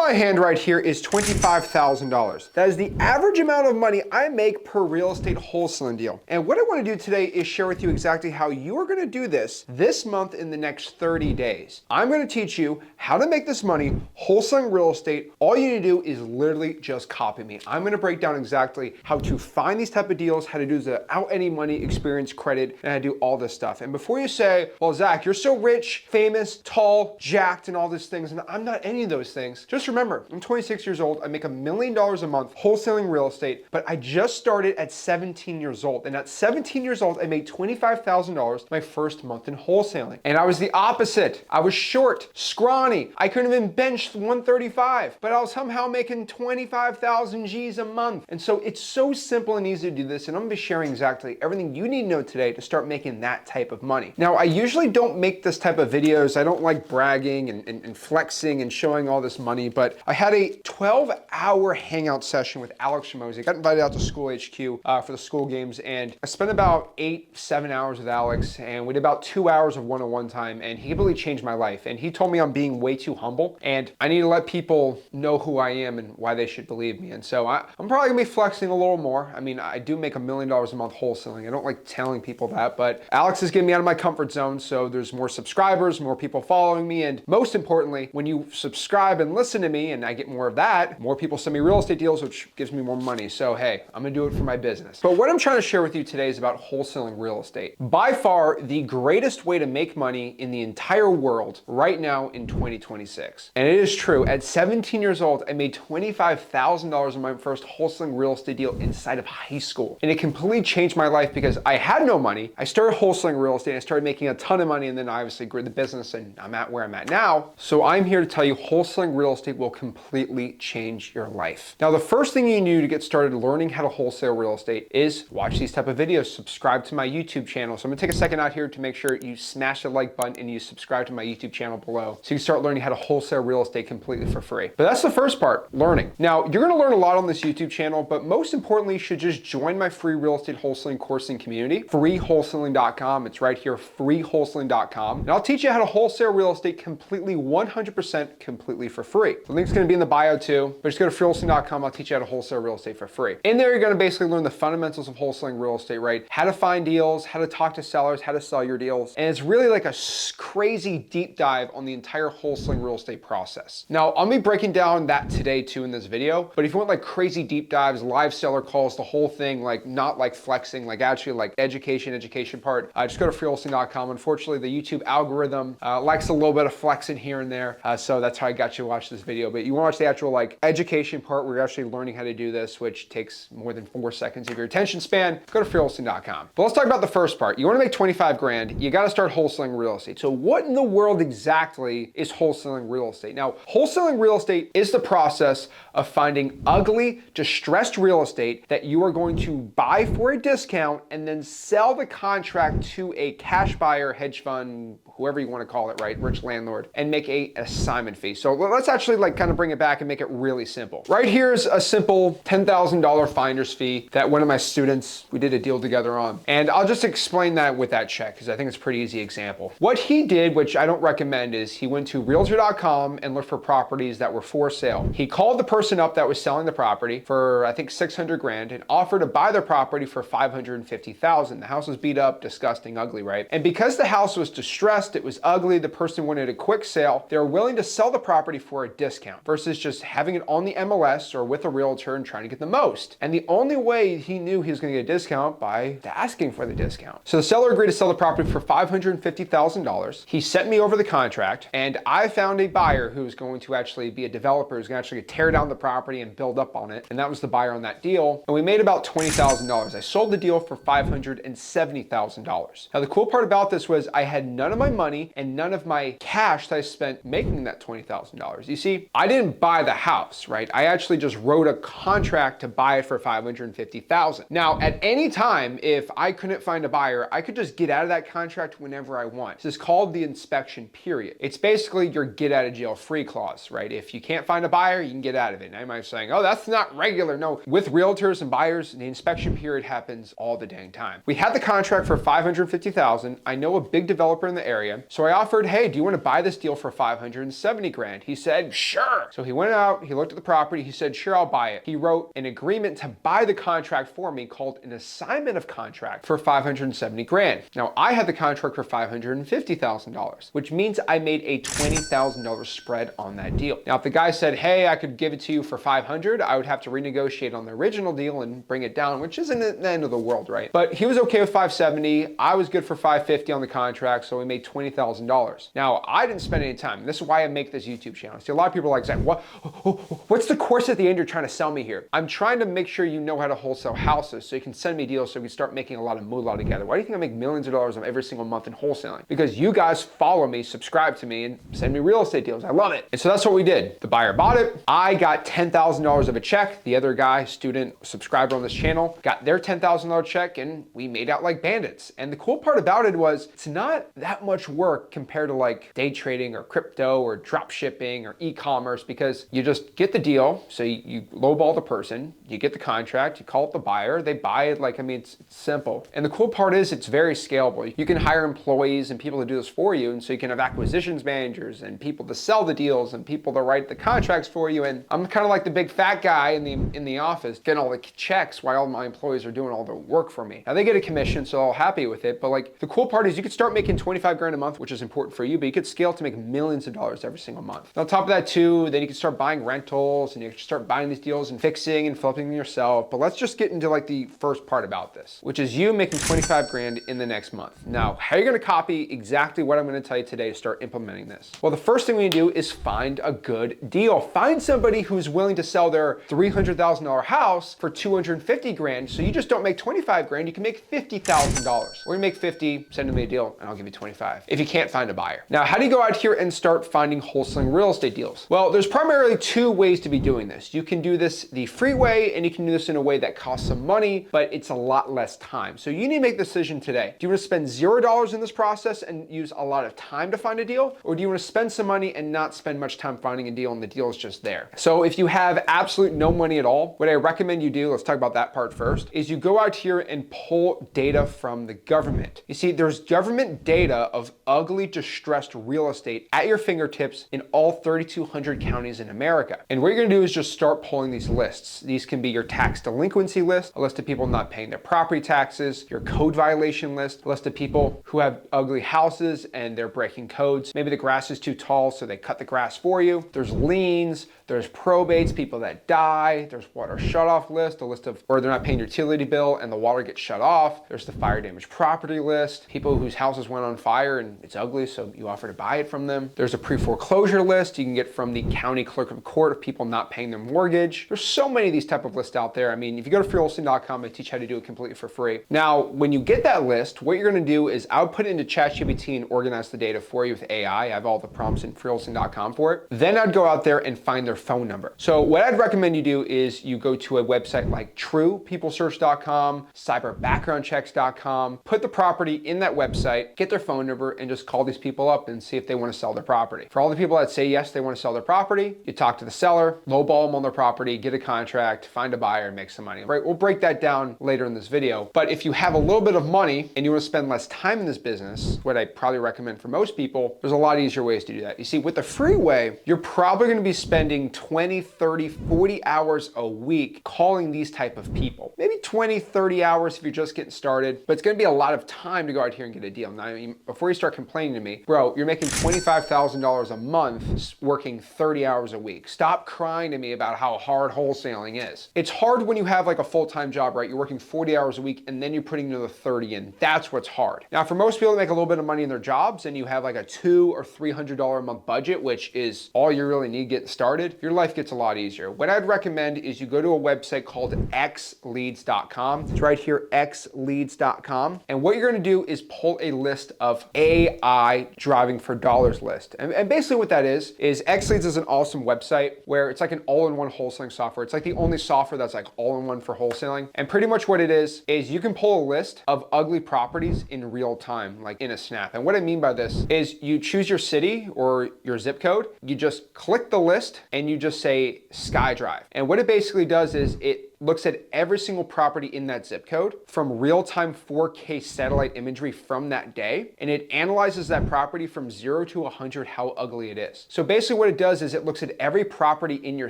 my hand right here is $25,000. That is the average amount of money I make per real estate wholesaling deal. And what I want to do today is share with you exactly how you are going to do this month in the next 30 days. I'm going to teach you how to make this money wholesaling real estate. All you need to do is literally just copy me. I'm going to break down exactly how to find these type of deals, how to do this without any money, experience, credit, and how to do all this stuff. And before you say, well, Zach, you're so rich, famous, tall, jacked, and all these things, and I'm not any of those things. Just remember, I'm 26 years old. I make $1 million a month wholesaling real estate, but I just started at 17 years old. And at 17 years old, I made $25,000 my first month in wholesaling. And I was the opposite. I was short, scrawny. I couldn't even bench 135, but I was somehow making 25,000 G's a month. And so it's so simple and easy to do this. And I'm gonna be sharing exactly everything you need to know today to start making that type of money. Now, I usually don't make this type of videos. I don't like bragging and flexing and showing all this money, but I had a 12-hour hangout session with Alex Shamosi. I got invited out to School HQ for the school games, and I spent about 7 hours with Alex, and we did about 2 hours of one-on-one time, and he completely changed my life. And he told me I'm being way too humble, and I need to let people know who I am and why they should believe me. And so I'm probably gonna be flexing a little more. I mean, I do make $1 million a month wholesaling. I don't like telling people that, but Alex is getting me out of my comfort zone, so there's more subscribers, more people following me, and most importantly, when you subscribe and listen to me and I get more of that, more people send me real estate deals, which gives me more money. So hey, I'm gonna do it for my business. But what I'm trying to share with you today is about wholesaling real estate. By far, the greatest way to make money in the entire world right now in 2026. And it is true, at 17 years old, I made $25,000 in my first wholesaling real estate deal inside of high school. And it completely changed my life because I had no money. I started wholesaling real estate, I started making a ton of money, and then I obviously grew the business and I'm at where I'm at now. So I'm here to tell you wholesaling real estate will completely change your life. Now, the first thing you need to get started learning how to wholesale real estate is watch these type of videos, subscribe to my YouTube channel. So I'm gonna take a second out here to make sure you smash the like button and you subscribe to my YouTube channel below so you can start learning how to wholesale real estate completely for free. But that's the first part, learning. Now, you're gonna learn a lot on this YouTube channel, but most importantly, you should just join my free real estate wholesaling coursing community, freewholesaling.com. It's right here, freewholesaling.com. And I'll teach you how to wholesale real estate completely 100% completely for free. The link's gonna be in the bio too, but just go to freewholesaling.com. I'll teach you how to wholesale real estate for free. In there, you're gonna basically learn the fundamentals of wholesaling real estate, right? How to find deals, how to talk to sellers, how to sell your deals. And it's really like a crazy deep dive on the entire wholesaling real estate process. Now, I'll be breaking down that today too in this video, but if you want like crazy deep dives, live seller calls, the whole thing, like not like flexing, like actually like education part, just go to freewholesaling.com. Unfortunately, the YouTube algorithm likes a little bit of flexing here and there, so that's how I got you to watch this video. But you want to watch the actual like education part where you're actually learning how to do this, which takes more than 4 seconds of your attention span, go to freewholesaling.com. But let's talk about the first part. You want to make 25 grand, you got to start wholesaling real estate. So what in the world exactly is wholesaling real estate? Now, wholesaling real estate is the process of finding ugly, distressed real estate that you are going to buy for a discount and then sell the contract to a cash buyer, hedge fund, whoever you want to call it, right? Rich landlord, and make an assignment fee. So let's actually like kind of bring it back and make it really simple. Right here's a simple $10,000 finder's fee that one of my students, we did a deal together on. And I'll just explain that with that check because I think it's a pretty easy example. What he did, which I don't recommend, is he went to realtor.com and looked for properties that were for sale. He called the person up that was selling the property for, I think, 600 grand and offered to buy their property for 550,000. The house was beat up, disgusting, ugly, right? And because the house was distressed, it was ugly, the person wanted a quick sale, they were willing to sell the property for a discount versus just having it on the MLS or with a realtor and trying to get the most. And the only way he knew he was going to get a discount by asking for the discount. So the seller agreed to sell the property for $550,000. He sent me over the contract, and I found a buyer who was going to actually be a developer who's going to actually tear down the property and build up on it. And that was the buyer on that deal. And we made about $20,000. I sold the deal for $570,000. Now, the cool part about this was I had none of my money and none of my cash that I spent making that $20,000. You see, I didn't buy the house, right? I actually just wrote a contract to buy it for $550,000. Now, at any time, if I couldn't find a buyer, I could just get out of that contract whenever I want. This is called the inspection period. It's basically your get out of jail free clause, right? If you can't find a buyer, you can get out of it. Now you might be saying, oh, that's not regular. No, with realtors and buyers, the inspection period happens all the dang time. We had the contract for $550,000. I know a big developer in the area. So I offered, hey, do you want to buy this deal for $570 grand? He said, sure. So he went out, he looked at the property, he said, sure, I'll buy it. He wrote an agreement to buy the contract for me called an assignment of contract for 570 grand. Now I had the contract for $550,000, which means I made a $20,000 spread on that deal. Now, if the guy said, hey, I could give it to you for 500, I would have to renegotiate on the original deal and bring it down, which isn't the end of the world, right? But he was okay with 570. I was good for 550 on the contract, so we made $20,000. Now, I didn't spend any time. This is why I make this YouTube channel. See, a lot of people are like, Zach, what's the course at the end you're trying to sell me here? I'm trying to make sure you know how to wholesale houses so you can send me deals so we can start making a lot of moolah together. Why do you think I make millions of dollars every single month in wholesaling? Because you guys follow me, subscribe to me, and send me real estate deals. I love it. And so that's what we did. The buyer bought it. I got $10,000 of a check. The other guy, student, subscriber on this channel, got their $10,000 check, and we made out like bandits. And the cool part about it was it's not that much work compared to like day trading or crypto or drop shipping or e-commerce, because you just get the deal. So you lowball the person, you get the contract, you call up the buyer, they buy it. Like, I mean, it's simple. And the cool part is it's very scalable. You can hire employees and people to do this for you. And so you can have acquisitions managers and people to sell the deals and people to write the contracts for you. And I'm kind of like the big fat guy in the office getting all the checks while all my employees are doing all the work for me. Now they get a commission, so I'm happy with it. But like the cool part is you could start making 25 grand a month, which is important for you, but you could scale to make millions of dollars every single month. And on top of that too, then you can start buying rentals and you can start buying these deals and fixing and flipping them yourself. But let's just get into like the first part about this, which is you making 25 grand in the next month. Now, how are you gonna copy exactly what I'm gonna tell you today to start implementing this? Well, the first thing we do is find a good deal. Find somebody who's willing to sell their $300,000 house for 250 grand. So you just don't make 25 grand, you can make $50,000. Or you make 50, send me a deal, and I'll give you 25 if you can't find a buyer. Now, how do you go out here and start finding wholesaling real estate deals? Well, there's primarily two ways to be doing this. You can do this the free way, and you can do this in a way that costs some money, but it's a lot less time. So you need to make the decision today. Do you want to spend $0 in this process and use a lot of time to find a deal? Or do you want to spend some money and not spend much time finding a deal and the deal is just there? So if you have absolute no money at all, what I recommend you do, let's talk about that part first, is you go out here and pull data from the government. You see, there's government data of ugly, distressed real estate at your fingertips in all 3,200 counties in America. And what you're gonna do is just start pulling these lists. These can be your tax delinquency list, a list of people not paying their property taxes, your code violation list, a list of people who have ugly houses and they're breaking codes. Maybe the grass is too tall, so they cut the grass for you. There's liens, there's probates, people that die, there's water shutoff list, a list of where they're not paying your utility bill and the water gets shut off. There's the fire damage property list, people whose houses went on fire and it's ugly, so you offer to buy it from them. There's a pre-foreclosure list you can get from the county clerk of court of people not paying their mortgage. There's so many of these type of lists out there. I mean, if you go to freewholesaling.com, I teach how to do it completely for free. Now, when you get that list, what you're gonna do is I'll put it into ChatGPT and organize the data for you with AI. I have all the prompts in freewholesaling.com for it. Then I'd go out there and find their phone number. So what I'd recommend you do is you go to a website like truepeoplesearch.com, cyberbackgroundchecks.com, put the property in that website, get their phone number, and just call these people up and see if they want to sell their property. For all the people that say yes, they want to sell their property, you talk to the seller, lowball them on their property, get a contract, find a buyer, and make some money. Right? We'll break that down later in this video. But if you have a little bit of money and you want to spend less time in this business, what I probably recommend for most people, there's a lot easier ways to do that. You see, with the free way, you're probably going to be spending 20, 30, 40 hours a week calling these type of people. Maybe 20, 30 hours if you're just getting started, but it's going to be a lot of time to go out here and get a deal. Now, I mean, before you start complaining to me, bro, you're making $25,000 a month working 30 hours a week. Stop crying to me about how hard wholesaling is. It's hard when you have like a full-time job, right? You're working 40 hours a week and then you're putting another 30 in. That's what's hard. Now, for most people that make a little bit of money in their jobs and you have like a $200 or $300 a month budget, which is all you really need getting started, your life gets a lot easier. What I'd recommend is you go to a website called xleads.com. It's right here, xleads.com. And what you're gonna do is pull a list of AI driving for dollars list. And basically what that is xleads is an awesome website where it's like an all-in-one wholesaling software. It's like the only software that's like all-in-one for wholesaling. And pretty much what it is you can pull a list of ugly properties in real time, like in a snap. And what I mean by this is you choose your city or your zip code, you just click the list and you just say SkyDrive. And what it basically does is it looks at every single property in that zip code from real-time 4K satellite imagery from that day, and it analyzes that property from 0 to 100 how ugly it is. So basically what it does is it looks at every property in your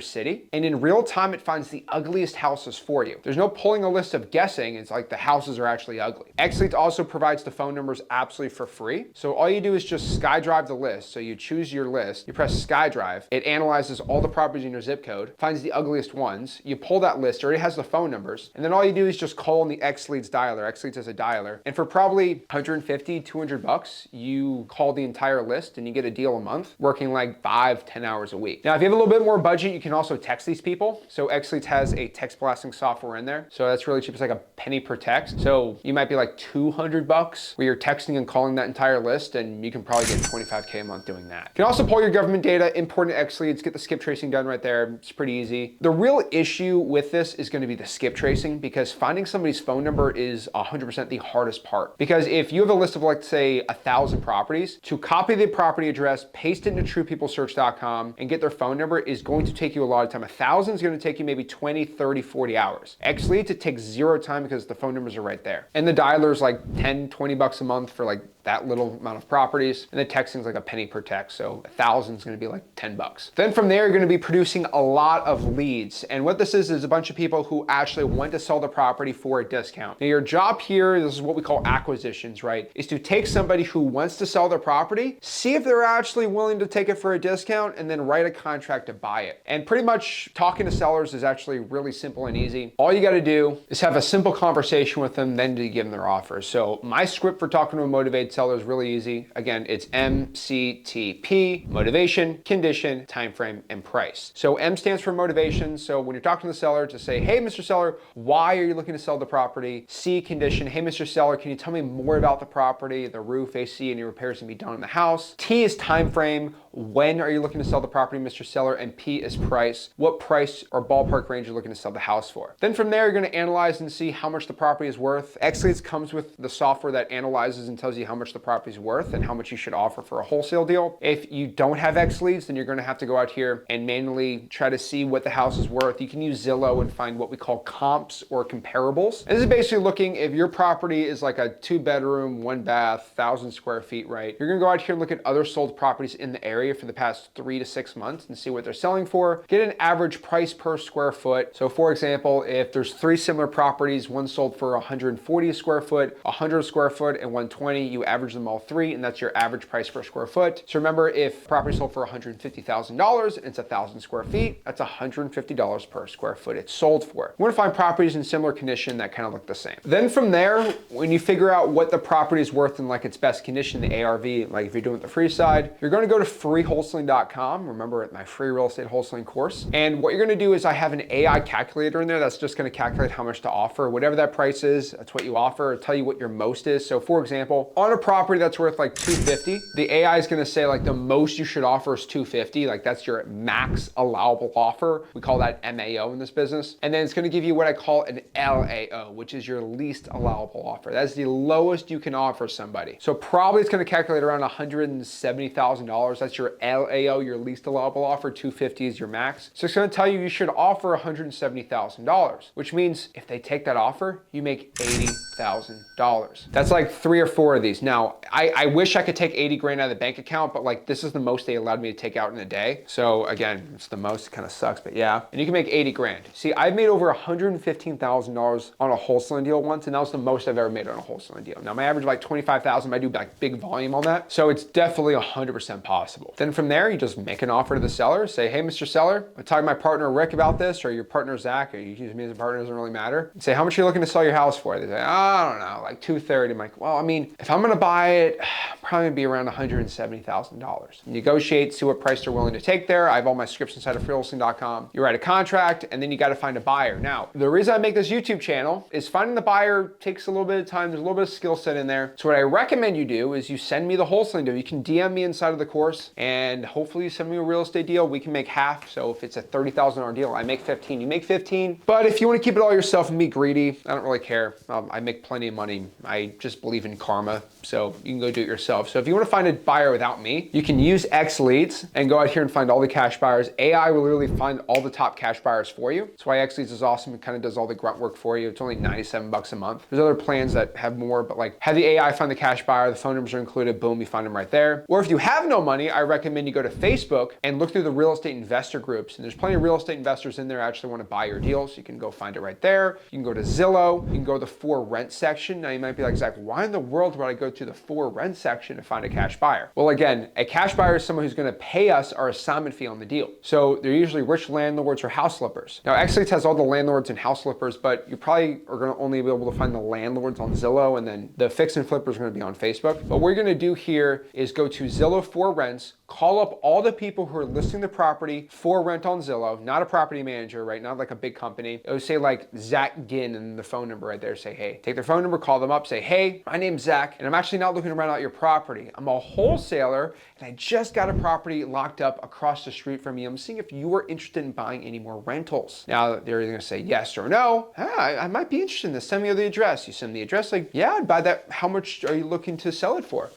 city, and in real time it finds the ugliest houses for you. There's no pulling a list of guessing, it's like the houses are actually ugly. XLeads also provides the phone numbers absolutely for free. So all you do is just SkyDrive the list. So you choose your list, you press SkyDrive, it analyzes all the properties in your zip code, finds the ugliest ones, you pull that list, it already has the phone numbers, and then all you do is just call in the XLeads dialer. XLeads has a dialer, and for probably 150, 200 bucks, you call the entire list and you get a deal a month, working like 5-10 hours a week. Now, if you have a little bit more budget, you can also text these people. So XLeads has a text blasting software in there. So that's really cheap. It's like a penny per text. So you might be like 200 bucks where you're texting and calling that entire list, and you can probably get 25K a month doing that. You can also pull your government data, import in XLeads, get the skip tracing done right there. It's pretty easy. The real issue with this is going to be the skip tracing, because finding somebody's phone number is 100% the hardest part. Because if you have a list of, like, say 1,000 properties, to copy the property address, paste it into truepeoplesearch.com and get their phone number is going to take you a lot of time. 1,000 is going to take you maybe 20, 30, 40 hours. XLeads, it takes 0 time because the phone numbers are right there. And the dialer is like 10, 20 bucks a month for like that little amount of properties. And the texting is like a penny per text. So 1,000 is going to be like 10 bucks. Then from there, you're going to be producing a lot of leads. And what this is a bunch of people who actually want to sell the property for a discount. Now, your job here, this is what we call acquisitions, right? Is to take somebody who wants to sell their property, see if they're actually willing to take it for a discount, and then write a contract to buy it. And pretty much talking to sellers is actually really simple and easy. All you got to do is have a simple conversation with them, then to give them their offers. So my script for talking to a motivated seller is really easy. Again, it's MCTP, motivation, condition, time frame, and price. So M stands for motivation. So when you're talking to the seller, to say, hey, Mr. Seller, why are you looking to sell the property? C, condition, hey, Mr. Seller, can you tell me more about the property, the roof, AC, any repairs can be done in the house? T is time frame. When are you looking to sell the property, Mr. Seller? And P is price. What price or ballpark range you're looking to sell the house for? Then from there, you're going to analyze and see how much the property is worth. XLeads comes with the software that analyzes and tells you how much the property is worth and how much you should offer for a wholesale deal. If you don't have XLeads, then you're going to have to go out here and manually try to see what the house is worth. You can use Zillow and find what we call comps or comparables. And this is basically looking if your property is like a 2-bedroom, 1-bath, 1,000 square feet, right? You're going to go out here and look at other sold properties in the area for the past 3 to 6 months and see what they're selling for. Get an average price per square foot. So for example, if there's 3 similar properties, one sold for 140 a square foot, 100 a square foot, and 120, you average them all 3, and that's your average price per square foot. So remember, if property sold for $150,000 and it's 1,000 square feet, that's $150 per square foot it's sold for. You want to find properties in similar condition that kind of look the same. Then from there, when you figure out what the property is worth in like its best condition, the ARV, like if you're doing the free side, you're going to go to freewholesaling.com. Remember, my free real estate wholesaling course. And what you're going to do is I have an AI calculator in there that's just going to calculate how much to offer. Whatever that price is, that's what you offer. It'll tell you what your most is. So for example, on a property that's worth like $250, the AI is going to say like the most you should offer is $250. Like that's your max allowable offer. We call that MAO in this business. And then it's going to give you what I call an LAO, which is your least allowable offer. That's the lowest you can offer somebody. So probably it's going to calculate around $170,000. That's your LAO, your least allowable offer. $250 is your max. So it's going to tell you should offer $170,000, which means if they take that offer, you make $80,000. That's like 3 or 4 of these. Now, I wish I could take 80 grand out of the bank account, but like this is the most they allowed me to take out in a day. So again, it's the most, it kind of sucks, but yeah. And you can make 80 grand. See, I've made over $115,000 on a wholesaling deal once, and that was the most I've ever made on a wholesaling deal. Now my average is like 25,000, I do like big volume on that. So it's definitely 100% possible. Then from there, you just make an offer to the seller, say, hey, Mr. Seller, I talked to my partner Rick about this, or your partner Zach, or you can use me as a partner, doesn't really matter. And say, how much are you looking to sell your house for? They say, I don't know, like 230. I'm like, well, I mean, if I'm gonna buy it, probably gonna be around $170,000. Negotiate, see what price they're willing to take there. I have all my scripts inside of freewholesaling.com. You write a contract, and then you gotta find a buyer. Now, the reason I make this YouTube channel is finding the buyer takes a little bit of time. There's a little bit of skill set in there. So what I recommend you do is you send me the wholesaling deal. You can DM me inside of the course, and hopefully you send me a real estate deal. We can make half. So if it's a $30,000 deal, I make 15, you make 15. But if you want to keep it all yourself and be greedy, I don't really care. I make plenty of money. I just believe in karma. So you can go do it yourself. So if you want to find a buyer without me, you can use X Leads and go out here and find all the cash buyers. AI will literally find all the top cash buyers for you. That's why X Leads is awesome. It kind of does all the grunt work for you. It's only 97 bucks a month. There's other plans that have more, but like have the AI find the cash buyer, the phone numbers are included, boom, you find them right there. Or if you have no money, I recommend you go to Facebook and look through the real estate investor groups. And there's plenty of real estate investors in there that actually want to buy your deal. So you can go find it right there. You can go to Zillow. You can go to the for rent section. Now you might be like, Zach, why in the world would I go to the for rent section to find a cash buyer? Well, again, a cash buyer is someone who's going to pay us our assignment fee on the deal. So they're usually rich landlords or house flippers. Now, X-Leads has all the landlords and house flippers, but you probably are going to only be able to find the landlords on Zillow, and then the fix and flippers are going to be on Facebook. But what we're going to do here is go to Zillow for rents, call up all the people who are listing the property for rent on Zillow, not a property manager, right? Not like a big company. It would say like Zach Ginn and the phone number right there. Say, hey, take their phone number, call them up, say, hey, my name's Zach, and I'm actually not looking to rent out your property. I'm a wholesaler, and I just got a property locked up across the street from you. I'm seeing if you are interested in buying any more rentals. Now, they're either gonna say yes or no. I might be interested in this. Send me the address. You send the address, like, yeah, I'd buy that. How much are you looking to sell it for?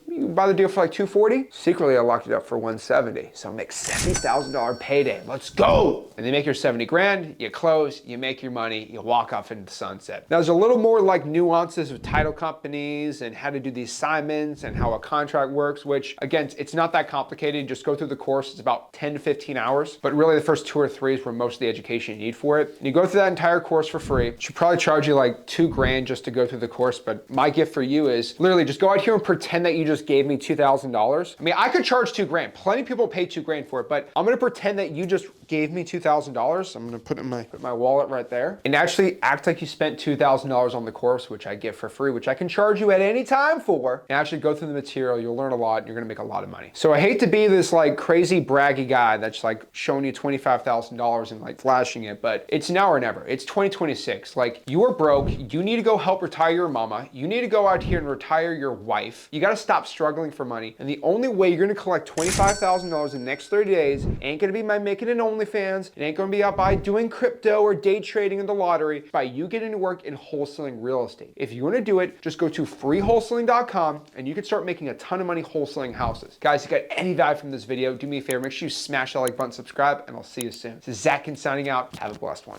You can buy the deal for like $240. Secretly, I locked it up for $170. So make $70,000 payday. Let's go. And they make your 70 grand, you close, you make your money, you walk off into the sunset. Now there's a little more like nuances with title companies and how to do the assignments and how a contract works, which again, it's not that complicated. Just go through the course. It's about 10 to 15 hours, but really the first 2 or 3 is where most of the education you need for it. And you go through that entire course for free. It should probably charge you like $2 grand just to go through the course. But my gift for you is literally just go out here and pretend that you just gave me $2,000. I mean, I could charge $2 grand. Plenty of people pay $2 grand for it, but I'm gonna pretend that you just gave me $2,000. I'm gonna put in my wallet right there and actually act like you spent $2,000 on the course, which I give for free, which I can charge you at any time for, and actually go through the material. You'll learn a lot and you're gonna make a lot of money. So I hate to be this like crazy braggy guy that's like showing you $25,000 and like flashing it, but it's now or never. It's 2026. Like you are broke. You need to go help retire your mama. You need to go out here and retire your wife. You gotta stop struggling for money. And the only way you're gonna collect $25,000 in the next 30 days ain't gonna be by making an OnlyFans. It ain't gonna be out by doing crypto or day trading in the lottery. By you getting to work in wholesaling real estate. If you wanna do it, just go to freewholesaling.com and you can start making a ton of money wholesaling houses. Guys, if you got any value from this video, do me a favor, make sure you smash that like button, subscribe, and I'll see you soon. This is Zach Ginn signing out. Have a blessed one.